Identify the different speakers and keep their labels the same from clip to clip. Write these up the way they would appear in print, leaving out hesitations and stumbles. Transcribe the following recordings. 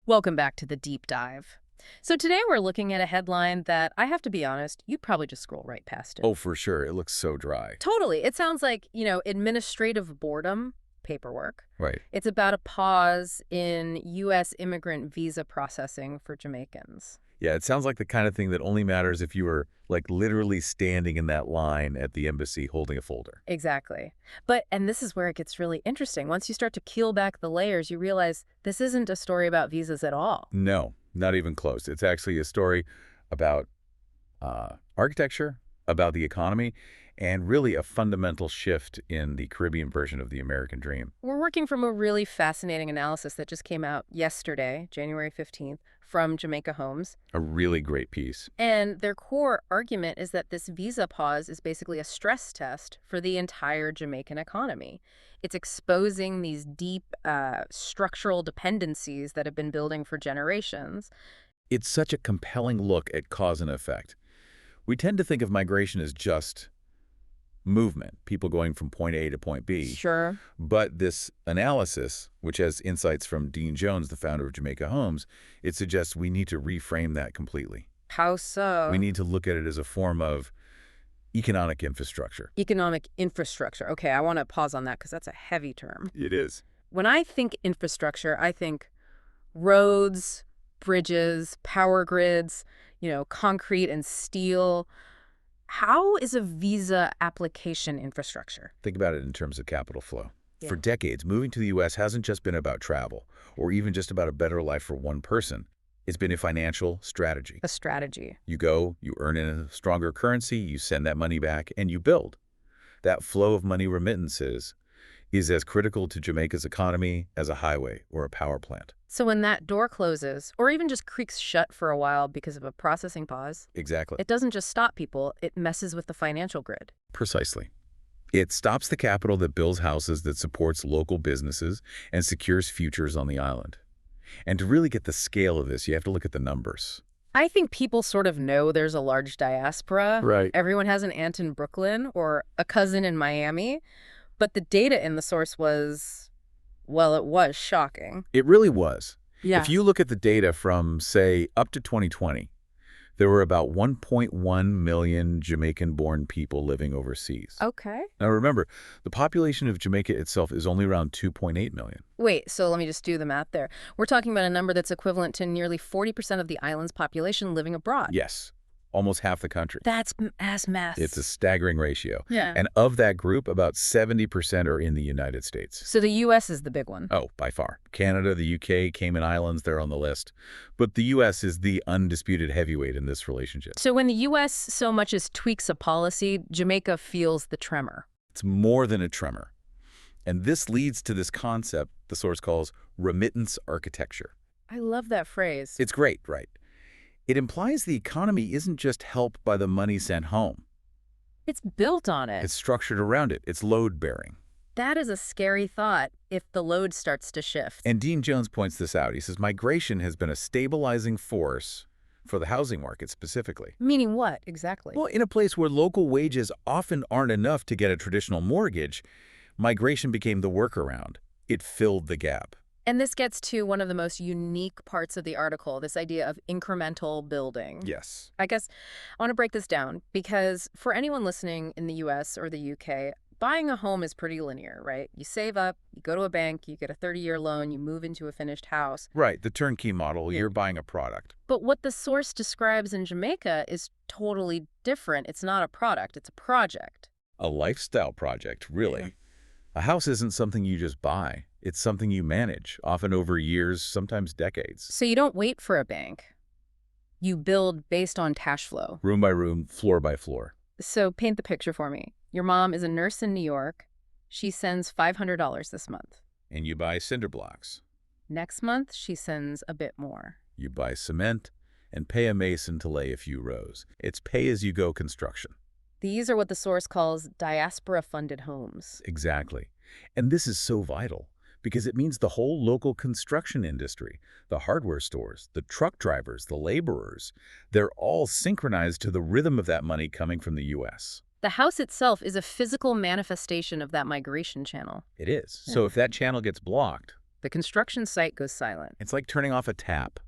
Speaker 1: Welcome back to the deep dive. So today we're looking at a headline that, I have to be honest, you'd probably just scroll right past it.
Speaker 2: Oh, for sure. It looks so dry.
Speaker 1: Totally. It sounds like, administrative boredom, paperwork.
Speaker 2: Right.
Speaker 1: It's about a pause in U.S. immigrant visa processing for Jamaicans.
Speaker 2: Yeah, it sounds like the kind of thing that only matters if you were, like, literally standing in that line at the embassy holding a folder.
Speaker 1: Exactly. And this is where it gets really interesting. Once you start to peel back the layers, you realize this isn't a story about visas at all.
Speaker 2: No, not even close. It's actually a story about architecture, about the economy, and really a fundamental shift in the Caribbean version of the American dream.
Speaker 1: We're working from a really fascinating analysis that just came out yesterday, January 15th, from Jamaica Homes.
Speaker 2: A really great piece.
Speaker 1: And their core argument is that this visa pause is basically a stress test for the entire Jamaican economy. It's exposing these deep structural dependencies that have been building for generations.
Speaker 2: It's such a compelling look at cause and effect. We tend to think of migration as just movement, people going from point A to point B.
Speaker 1: Sure.
Speaker 2: But this analysis, which has insights from Dean Jones, the founder of Jamaica Homes, it suggests we need to reframe that completely.
Speaker 1: How so?
Speaker 2: We need to look at it as a form of economic infrastructure.
Speaker 1: Economic infrastructure. Okay, I want to pause on that because that's a heavy term.
Speaker 2: It is.
Speaker 1: When I think infrastructure, I think roads, bridges, power grids, concrete and steel. How is a visa application infrastructure?
Speaker 2: Think about it in terms of capital flow.
Speaker 1: Yeah.
Speaker 2: For decades, moving to the U.S. hasn't just been about travel or even just about a better life for one person. It's been a financial strategy.
Speaker 1: A strategy.
Speaker 2: You go, you earn in a stronger currency, you send that money back, and you build. That flow of money remittances is as critical to Jamaica's economy as a highway or a power plant.
Speaker 1: So when that door closes, or even just creaks shut for a while because of a processing pause,
Speaker 2: Exactly.
Speaker 1: it doesn't just stop people, it messes with the financial grid.
Speaker 2: Precisely. It stops the capital that builds houses, that supports local businesses, and secures futures on the island. And to really get the scale of this, you have to look at the numbers.
Speaker 1: I think people sort of know there's a large diaspora.
Speaker 2: Right.
Speaker 1: Everyone has an aunt in Brooklyn or a cousin in Miami. But the data in the source was, well, it was shocking.
Speaker 2: It really was.
Speaker 1: Yeah.
Speaker 2: If you look at the data from, say, up to 2020, there were about 1.1 million Jamaican-born people living overseas.
Speaker 1: Okay.
Speaker 2: Now remember, the population of Jamaica itself is only around 2.8 million.
Speaker 1: Wait, so let me just do the math there. We're talking about a number that's equivalent to nearly 40% of the island's population living abroad.
Speaker 2: Yes, almost half the country.
Speaker 1: That's ass math.
Speaker 2: It's a staggering ratio.
Speaker 1: Yeah.
Speaker 2: And of that group, about 70% are in the United States.
Speaker 1: So the U.S. is the big one.
Speaker 2: Oh, by far. Canada, the UK, Cayman Islands, they're on the list. But the U.S. is the undisputed heavyweight in this relationship.
Speaker 1: So when the U.S. so much as tweaks a policy, Jamaica feels the tremor.
Speaker 2: It's more than a tremor. And this leads to this concept the source calls remittance architecture.
Speaker 1: I love that phrase.
Speaker 2: It's great, right? It implies the economy isn't just helped by the money sent home.
Speaker 1: It's built on it.
Speaker 2: It's structured around it. It's load-bearing.
Speaker 1: That is a scary thought if the load starts to shift.
Speaker 2: And Dean Jones points this out. He says migration has been a stabilizing force for the housing market specifically.
Speaker 1: Meaning what, exactly?
Speaker 2: Well, in a place where local wages often aren't enough to get a traditional mortgage, migration became the workaround. It filled the gap.
Speaker 1: And this gets to one of the most unique parts of the article, this idea of incremental building.
Speaker 2: Yes.
Speaker 1: I guess I want to break this down because for anyone listening in the US or the UK, buying a home is pretty linear, right? You save up, you go to a bank, you get a 30-year loan, you move into a finished house.
Speaker 2: Right, the turnkey model,
Speaker 1: Yeah.
Speaker 2: You're buying a product.
Speaker 1: But what the source describes in Jamaica is totally different. It's not a product, it's a project.
Speaker 2: A lifestyle project, really.
Speaker 1: Yeah.
Speaker 2: A house isn't something you just buy. It's something you manage, often over years, sometimes decades.
Speaker 1: So you don't wait for a bank. You build based on cash flow.
Speaker 2: Room by room, floor by floor.
Speaker 1: So paint the picture for me. Your mom is a nurse in New York. She sends $500 this month.
Speaker 2: And you buy cinder blocks.
Speaker 1: Next month, she sends a bit more.
Speaker 2: You buy cement and pay a mason to lay a few rows. It's pay-as-you-go construction.
Speaker 1: These are what the source calls diaspora-funded homes.
Speaker 2: Exactly. And this is so vital because it means the whole local construction industry, the hardware stores, the truck drivers, the laborers, they're all synchronized to the rhythm of that money coming from the U.S.
Speaker 1: The house itself is a physical manifestation of that migration channel.
Speaker 2: It is. So if that channel gets blocked,
Speaker 1: The construction site goes silent.
Speaker 2: It's like turning off a tap.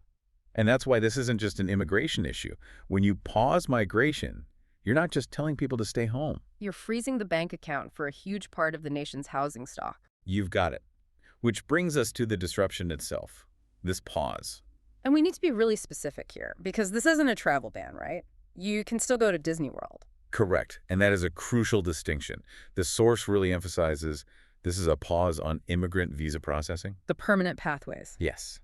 Speaker 2: And that's why this isn't just an immigration issue. When you pause migration, you're not just telling people to stay home.
Speaker 1: You're freezing the bank account for a huge part of the nation's housing stock.
Speaker 2: You've got it. Which brings us to the disruption itself, this pause.
Speaker 1: And we need to be really specific here, because this isn't a travel ban, right? You can still go to Disney World.
Speaker 2: Correct. And that is a crucial distinction. The source really emphasizes this is a pause on immigrant visa processing.
Speaker 1: The permanent pathways.
Speaker 2: Yes.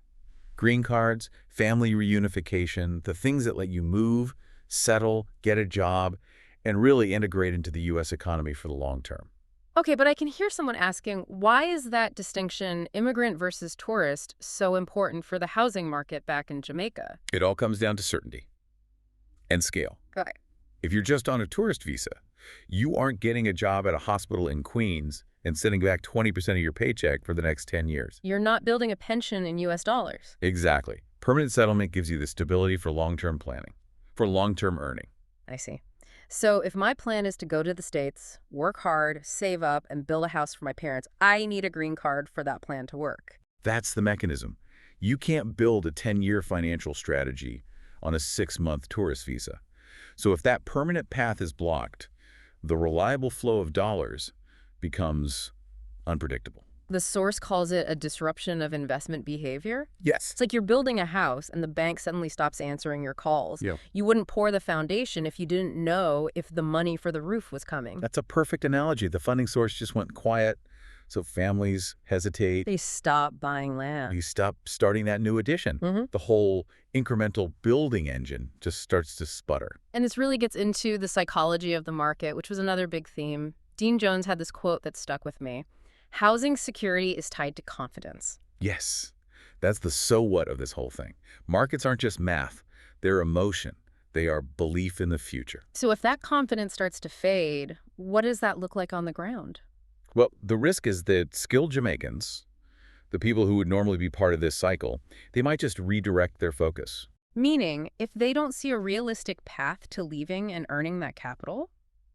Speaker 2: Green cards, family reunification, the things that let you move, settle, get a job, and really integrate into the U.S. economy for the long term.
Speaker 1: Okay, but I can hear someone asking, why is that distinction, immigrant versus tourist, so important for the housing market back in Jamaica?
Speaker 2: It all comes down to certainty and scale.
Speaker 1: Okay.
Speaker 2: If you're just on a tourist visa, you aren't getting a job at a hospital in Queens and sending back 20% of your paycheck for the next 10 years.
Speaker 1: You're not building a pension in U.S. dollars.
Speaker 2: Exactly. Permanent settlement gives you the stability for long-term planning, for long-term earning.
Speaker 1: I see. So if my plan is to go to the States, work hard, save up, and build a house for my parents, I need a green card for that plan to work.
Speaker 2: That's the mechanism. You can't build a 10-year financial strategy on a 6-month tourist visa. So if that permanent path is blocked, the reliable flow of dollars becomes unpredictable.
Speaker 1: The source calls it a disruption of investment behavior.
Speaker 2: Yes.
Speaker 1: It's like you're building a house and the bank suddenly stops answering your calls.
Speaker 2: Yeah.
Speaker 1: You wouldn't pour the foundation if you didn't know if the money for the roof was coming.
Speaker 2: That's a perfect analogy. The funding source just went quiet, so families hesitate.
Speaker 1: They stop buying land.
Speaker 2: You stop starting that new addition. The whole incremental building engine just starts to sputter.
Speaker 1: And this really gets into the psychology of the market, which was another big theme. Dean Jones had this quote that stuck with me. Housing security is tied to confidence.
Speaker 2: Yes, that's the so what of this whole thing. Markets aren't just math. They're emotion. They are belief in the future.
Speaker 1: So if that confidence starts to fade, what does that look like on the ground?
Speaker 2: Well, the risk is that skilled Jamaicans, the people who would normally be part of this cycle, they might just redirect their focus.
Speaker 1: Meaning, if they don't see a realistic path to leaving and earning that capital,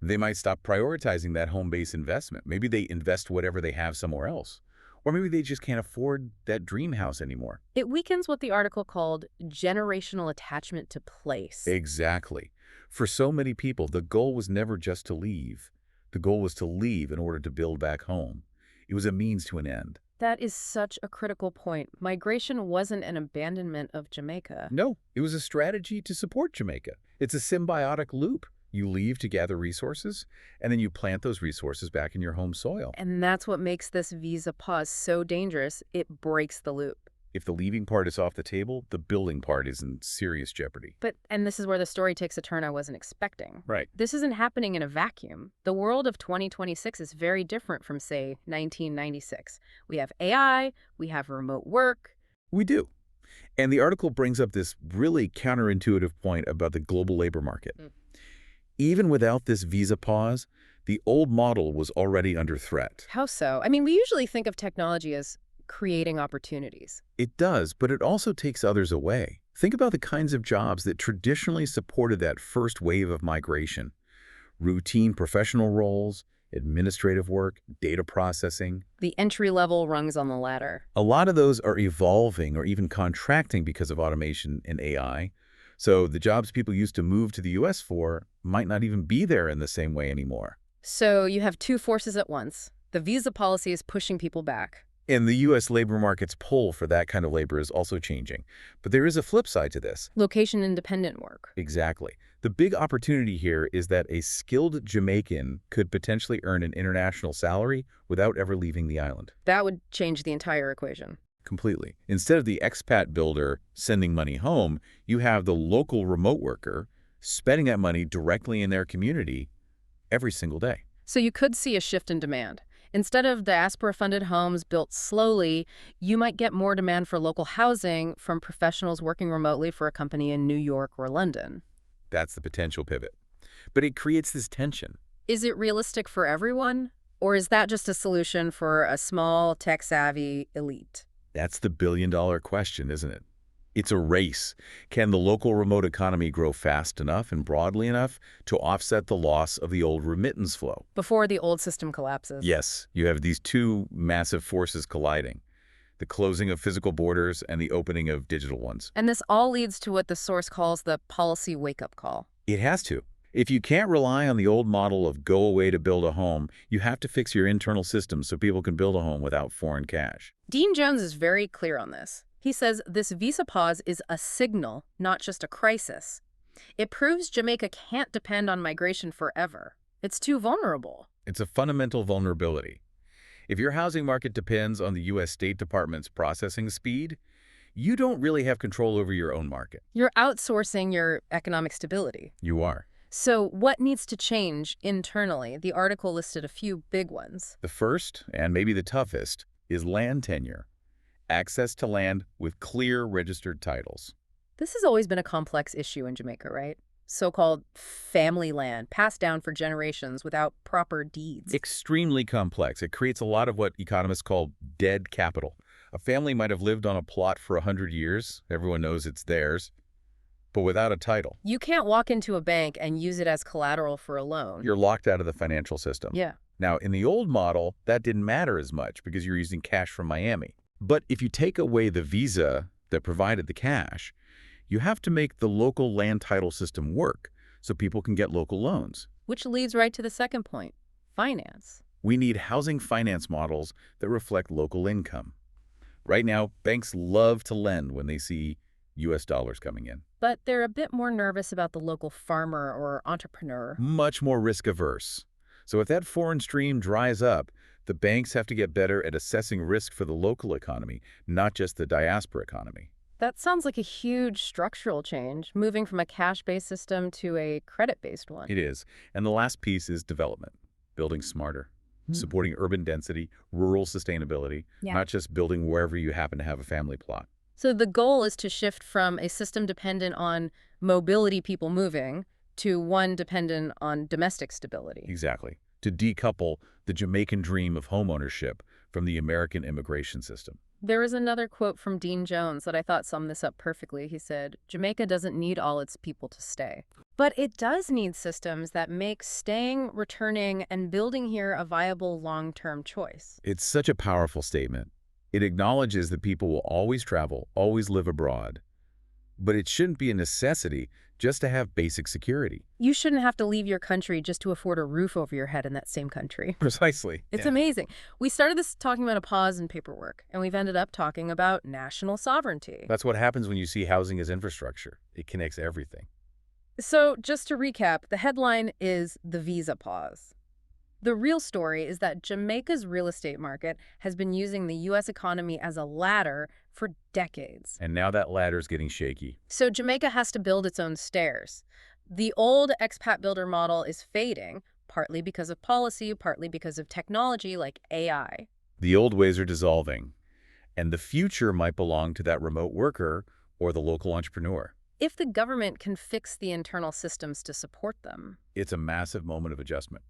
Speaker 2: They might stop prioritizing that home-based investment. Maybe they invest whatever they have somewhere else. Or maybe they just can't afford that dream house anymore.
Speaker 1: it weakens what the article called generational attachment to place.
Speaker 2: Exactly. For so many people, the goal was never just to leave. The goal was to leave in order to build back home. It was a means to an end.
Speaker 1: That is such a critical point. Migration wasn't an abandonment of Jamaica.
Speaker 2: No, it was a strategy to support Jamaica. It's a symbiotic loop. You leave to gather resources, and then you plant those resources back in your home soil.
Speaker 1: And that's what makes this visa pause so dangerous. It breaks the loop.
Speaker 2: If the leaving part is off the table, the building part is in serious jeopardy.
Speaker 1: And this is where the story takes a turn I wasn't expecting.
Speaker 2: Right.
Speaker 1: This isn't happening in a vacuum. The world of 2026 is very different from, say, 1996. We have AI, we have remote work.
Speaker 2: We do. And the article brings up this really counterintuitive point about the global labor market. Even without this visa pause, the old model was already under threat.
Speaker 1: How so? I mean, we usually think of technology as creating opportunities.
Speaker 2: It does, but it also takes others away. Think about the kinds of jobs that traditionally supported that first wave of migration. Routine professional roles, administrative work, data processing.
Speaker 1: The entry-level rungs on the ladder.
Speaker 2: A lot of those are evolving or even contracting because of automation and AI. So the jobs people used to move to the U.S. for might not even be there in the same way anymore.
Speaker 1: So you have two forces at once. The visa policy is pushing people back.
Speaker 2: And the U.S. labor market's pull for that kind of labor is also changing. But there is a flip side to this.
Speaker 1: Location-independent work.
Speaker 2: Exactly. The big opportunity here is that a skilled Jamaican could potentially earn an international salary without ever leaving the island.
Speaker 1: That would change the entire equation.
Speaker 2: Completely. Instead of the expat builder sending money home, you have the local remote worker spending that money directly in their community every single day.
Speaker 1: So you could see a shift in demand. Instead of diaspora-funded homes built slowly, you might get more demand for local housing from professionals working remotely for a company in New York or London.
Speaker 2: That's the potential pivot. But it creates this tension.
Speaker 1: Is it realistic for everyone? Or is that just a solution for a small, tech-savvy elite?
Speaker 2: That's the billion-dollar question, isn't it? It's a race. Can the local remote economy grow fast enough and broadly enough to offset the loss of the old remittance flow?
Speaker 1: Before the old system collapses.
Speaker 2: Yes, you have these two massive forces colliding. the closing of physical borders and the opening of digital ones.
Speaker 1: And this all leads to what the source calls the policy wake-up call.
Speaker 2: It has to. If you can't rely on the old model of go away to build a home, you have to fix your internal systems so people can build a home without foreign cash.
Speaker 1: Dean Jones is very clear on this. He says this visa pause is a signal, not just a crisis. It proves Jamaica can't depend on migration forever. It's too vulnerable.
Speaker 2: It's a fundamental vulnerability. If your housing market depends on the U.S. State Department's processing speed, you don't really have control over your own market.
Speaker 1: You're outsourcing your economic stability.
Speaker 2: You are.
Speaker 1: So what needs to change internally? The article listed a few big ones.
Speaker 2: The first, and maybe the toughest, is land tenure. Access to land with clear registered titles.
Speaker 1: This has always been a complex issue in Jamaica, right? So-called family land, passed down for generations without proper deeds.
Speaker 2: Extremely complex. It creates a lot of what economists call dead capital. A family might have lived on a plot for 100 years. Everyone knows it's theirs, but without a title.
Speaker 1: You can't walk into a bank and use it as collateral for a loan.
Speaker 2: You're locked out of the financial system.
Speaker 1: Yeah.
Speaker 2: Now, in the old model, that didn't matter as much because you're using cash from Miami. But if you take away the visa that provided the cash, you have to make the local land title system work so people can get local loans.
Speaker 1: Which leads right to the second point, finance.
Speaker 2: We need housing finance models that reflect local income. Right now, banks love to lend when they see U.S. dollars coming in.
Speaker 1: But they're a bit more nervous about the local farmer or entrepreneur.
Speaker 2: Much more risk-averse. So if that foreign stream dries up, the banks have to get better at assessing risk for the local economy, not just the diaspora economy.
Speaker 1: That sounds like a huge structural change, moving from a cash-based system to a credit-based one.
Speaker 2: It is. And the last piece is development, building smarter, supporting urban density, rural sustainability, not just building wherever you happen to have a family plot.
Speaker 1: So the goal is to shift from a system dependent on mobility, people moving, to one dependent on domestic stability.
Speaker 2: Exactly. To decouple the Jamaican dream of homeownership from the American immigration system.
Speaker 1: There is another quote from Dean Jones that I thought summed this up perfectly. He said, "Jamaica doesn't need all its people to stay, but it does need systems that make staying, returning, and building here a viable long-term choice."
Speaker 2: It's such a powerful statement. It acknowledges that people will always travel, always live abroad. But it shouldn't be a necessity just to have basic security.
Speaker 1: You shouldn't have to leave your country just to afford a roof over your head in that same country.
Speaker 2: Precisely.
Speaker 1: It's amazing. We started this talking about a pause in paperwork, and we've ended up talking about national sovereignty.
Speaker 2: That's what happens when you see housing as infrastructure. It connects everything.
Speaker 1: So just to recap, the headline is the visa pause. The real story is that Jamaica's real estate market has been using the U.S. economy as a ladder for decades.
Speaker 2: And now that ladder's getting shaky.
Speaker 1: So Jamaica has to build its own stairs. The old expat builder model is fading, partly because of policy, partly because of technology like AI.
Speaker 2: The old ways are dissolving, and the future might belong to that remote worker or the local entrepreneur.
Speaker 1: If the government can fix the internal systems to support them.
Speaker 2: It's a massive moment of adjustment.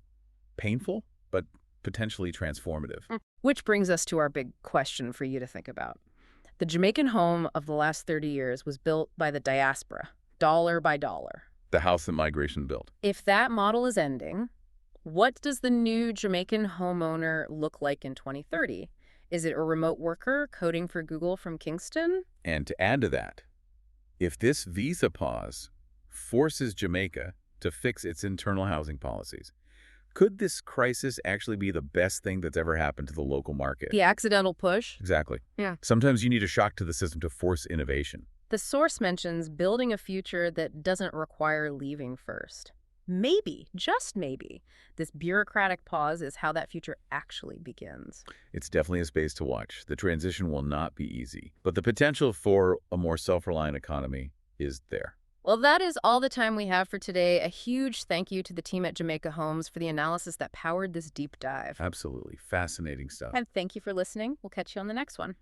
Speaker 2: Painful, but potentially transformative.
Speaker 1: Which brings us to our big question for you to think about. The Jamaican home of the last 30 years was built by the diaspora, dollar by dollar.
Speaker 2: The house that migration built.
Speaker 1: If that model is ending, what does the new Jamaican homeowner look like in 2030? Is it a remote worker coding for Google from Kingston?
Speaker 2: And to add to that, if this visa pause forces Jamaica to fix its internal housing policies, could this crisis actually be the best thing that's ever happened to the local market?
Speaker 1: The accidental push?
Speaker 2: Exactly.
Speaker 1: Yeah.
Speaker 2: Sometimes you need a shock to the system to force innovation.
Speaker 1: The source mentions building a future that doesn't require leaving first. Maybe, just maybe, this bureaucratic pause is how that future actually begins.
Speaker 2: It's definitely a space to watch. The transition will not be easy, but the potential for a more self-reliant economy is there.
Speaker 1: Well, that is all the time we have for today. A huge thank you to the team at Jamaica Homes for the analysis that powered this deep dive.
Speaker 2: Absolutely. Fascinating stuff.
Speaker 1: And thank you for listening. We'll catch you on the next one.